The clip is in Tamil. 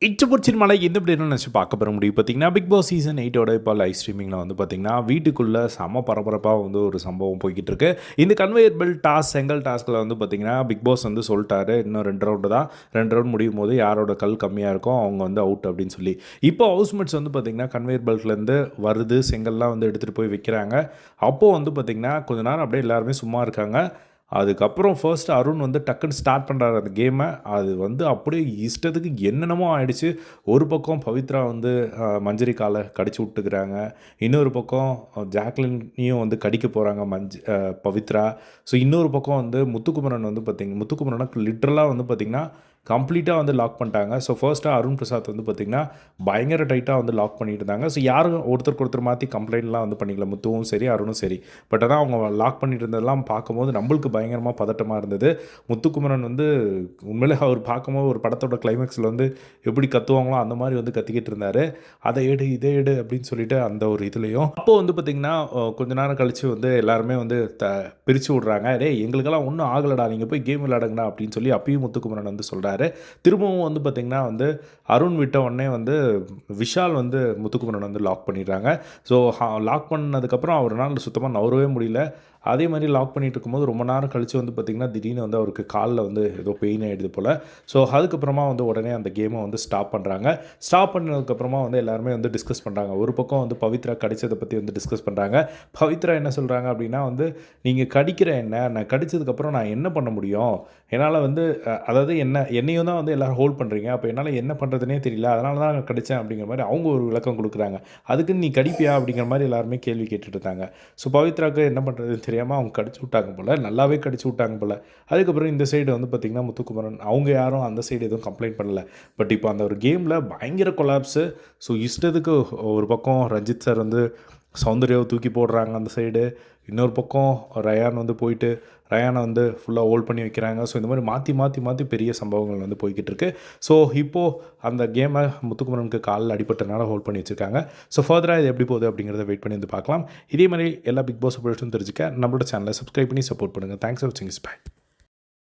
இட்டு பிடிச்சிரு மலை எந்த அப்படின்னு நினச்சி பார்க்க பெற முடியும் பார்த்தீங்கன்னா பிக் பாஸ் சீசன் 8ஓட இப்போ லைவ் ஸ்ட்ரீமிங்கில் வந்து பார்த்திங்கன்னா வீட்டுக்குள்ளே செம பரபரப்பாக வந்து ஒரு சம்பவம் போய்கிட்டு இருக்கு. இந்த கன்வேயர் பெல்ட் டாஸ்க் செங்கல் டாஸ்கில் வந்து பார்த்திங்கன்னா பிக் பாஸ் வந்து சொல்லிட்டாரு, இன்னும் 2 ரவுண்டு தான், 2 ரவுண்ட் முடியும் போது யாரோட கல் கம்மியாக இருக்கும் அவங்க வந்து அவுட் அப்படின்னு சொல்லி. இப்போ ஹவுஸ்மேட்ஸ் வந்து பார்த்திங்கன்னா கன்வேயர் பெல்ட்லேருந்து வருது செங்கல்லாம் வந்து எடுத்துகிட்டு போய் வைக்கிறாங்க. அப்போது வந்து பார்த்திங்கன்னா கொஞ்ச நேரம் அப்படியே எல்லாருமே சும்மா இருக்காங்க. அதுக்கப்புறம் ஃபர்ஸ்ட் அருண் வந்து டக்குன்னு ஸ்டார்ட் பண்ணுறாரு அந்த கேமை. அது வந்து அப்படியே இஷ்டத்துக்கு என்னென்னமோ ஆயிடுச்சு. ஒரு பக்கம் பவித்ரா வந்து மஞ்சரி காலை கடிச்சு விட்டுக்கிறாங்க. இன்னொரு பக்கம் ஜாக்லினையும் வந்து கடிக்க போகிறாங்க பவித்ரா. ஸோ இன்னொரு பக்கம் வந்து முத்துக்குமரன் வந்து முத்துக்குமரனை லிட்ரலாக வந்து பார்த்திங்கன்னா கம்ப்ளீட்டாக வந்து லாக் பண்ணிட்டாங்க. ஸோ ஃபர்ஸ்ட்டாக அருண் பிரசாத் வந்து பார்த்திங்கன்னா பயங்கர டைட்டாக வந்து லாக் பண்ணிட்டு இருந்தாங்க. ஸோ யாரும் ஒருத்தருக்கு ஒருத்தர் மாற்றி கம்ப்ளைண்ட்லாம் வந்து பண்ணிக்கல, முத்துவும் சரி அருணும் சரி. பட் ஆனால் அவங்க லாக் பண்ணிட்டு இருந்ததெல்லாம் பார்க்கும்போது நம்மளுக்கு பயங்கரமாக பதட்டமாக இருந்தது. முத்துக்குமரன் வந்து உண்மையிலே அவர் பார்க்கும்போது ஒரு படத்தோட கிளைமேக்ஸில் வந்து எப்படி கத்துவாங்களோ அந்த மாதிரி வந்து கத்திக்கிட்டு இருந்தார். அதை எடு இதை எடு அப்படின்னு சொல்லிட்டு அந்த ஒரு இதுலேயும் அப்போது வந்து பார்த்திங்கன்னா கொஞ்ச நேரம் கழித்து வந்து எல்லாருமே வந்து பிரித்து விட்றாங்க. எங்களுக்கெல்லாம் ஒன்றும் ஆகலடா, நீங்கள் போய் கேம் விளையாடுங்கடா அப்படின்னு சொல்லி அப்பயும் முத்துக்குமரன் வந்து சொல்கிறாரு. திரும்பவும் வந்து பார்த்திங்கன்னா வந்து அருண் விட்ட உடனே வந்து விஷால் வந்து முத்துக்குமரன் வந்து லாக் பண்ணிடுறாங்க. ஸோ லாக் பண்ணதுக்கப்புறம் அவரால் சுத்தமாக நவரவே முடியல. அதே மாதிரி லாக் பண்ணிகிட்டு இருக்கும்போது ரொம்ப நேரம் கழித்து வந்து பார்த்திங்கன்னா திடீர்னு வந்து அவருக்கு காலில் வந்து ஏதோ பெயின் ஆகிடுது போல். ஸோ அதுக்கப்புறமா வந்து உடனே அந்த கேமை வந்து ஸ்டாப் பண்ணுறாங்க. ஸ்டாப் பண்ணதுக்கப்புறமா வந்து எல்லாருமே வந்து டிஸ்கஸ் பண்ணுறாங்க. ஒரு பக்கம் வந்து பவித்ரா கடித்ததை பற்றி வந்து டிஸ்கஸ் பண்ணுறாங்க. பவித்ரா என்ன சொல்கிறாங்க அப்படின்னா வந்து, நீங்கள் கடிக்கிற என்ன, நான் கடித்ததுக்கப்புறம் நான் என்ன பண்ண முடியும், என்னால் வந்து அதாவது என்னையும் தான் வந்து எல்லோரும் ஹோல்ட் பண்ணுறீங்க, அப்போ என்னால் என்ன பண்ணுறதுனே தெரியல, அதனால தான் நான் கடித்தேன் அப்படிங்கிற மாதிரி அவங்க ஒரு விளக்கம் கொடுக்குறாங்க. அதுக்குன்னு நீ கடிப்பியா அப்படிங்கிற மாதிரி எல்லாருமே கேள்வி கேட்டுட்டு இருந்தாங்க. ஸோ பவித்ராவுக்கு என்ன பண்ணுறதுன்னு தெரியாமல் அவங்க கடிச்சு விட்டாங்க போல், நல்லாவே கடிச்சு விட்டாங்க போல். அதுக்கப்புறம் இந்த சைடு வந்து பார்த்திங்கன்னா முத்துக்குமரன் அவங்க யாரும் அந்த சைடு எதுவும் கம்ப்ளைண்ட் பண்ணல. பட் இப்போ அந்த ஒரு கேமில் பயங்கர கொலாப்ஸு. ஸோ இஷ்டத்துக்கு ஒரு பக்கம் ரஞ்சித் சார் வந்து சௌந்தர்யாவை தூக்கி போடுறாங்க அந்த சைடு, இன்னொரு பக்கம் ரயான் வந்து போயிட்டு ரயானை வந்து ஃபுல்லாக ஹோல்ட் பண்ணி வைக்கிறாங்க. ஸோ இந்த மாதிரி மாற்றி மாற்றி மாற்றி பெரிய சம்பவங்கள் வந்து போய்கிட்டு இருக்கு. ஸோ இப்போது அந்த கேமை முத்துக்குமரனுக்கு காலில் அடிபட்டனால ஹோல்ட் பண்ணி வச்சுருக்காங்க. ஸோ ஃபர்தராக இது எப்படி போகுது அப்படிங்கிறத வெயிட் பண்ணி வந்து பார்க்கலாம். இதே மாதிரி எல்லா பிக் பாஸ் அப்டேட்ஸும் தெரிஞ்சுக்க நம்மளோட சேனலை சப்ஸ்கிரைப் பண்ணி சப்போர்ட் பண்ணுங்கள். தேங்க்ஸ் ஃபார் வாட்சிங். பை.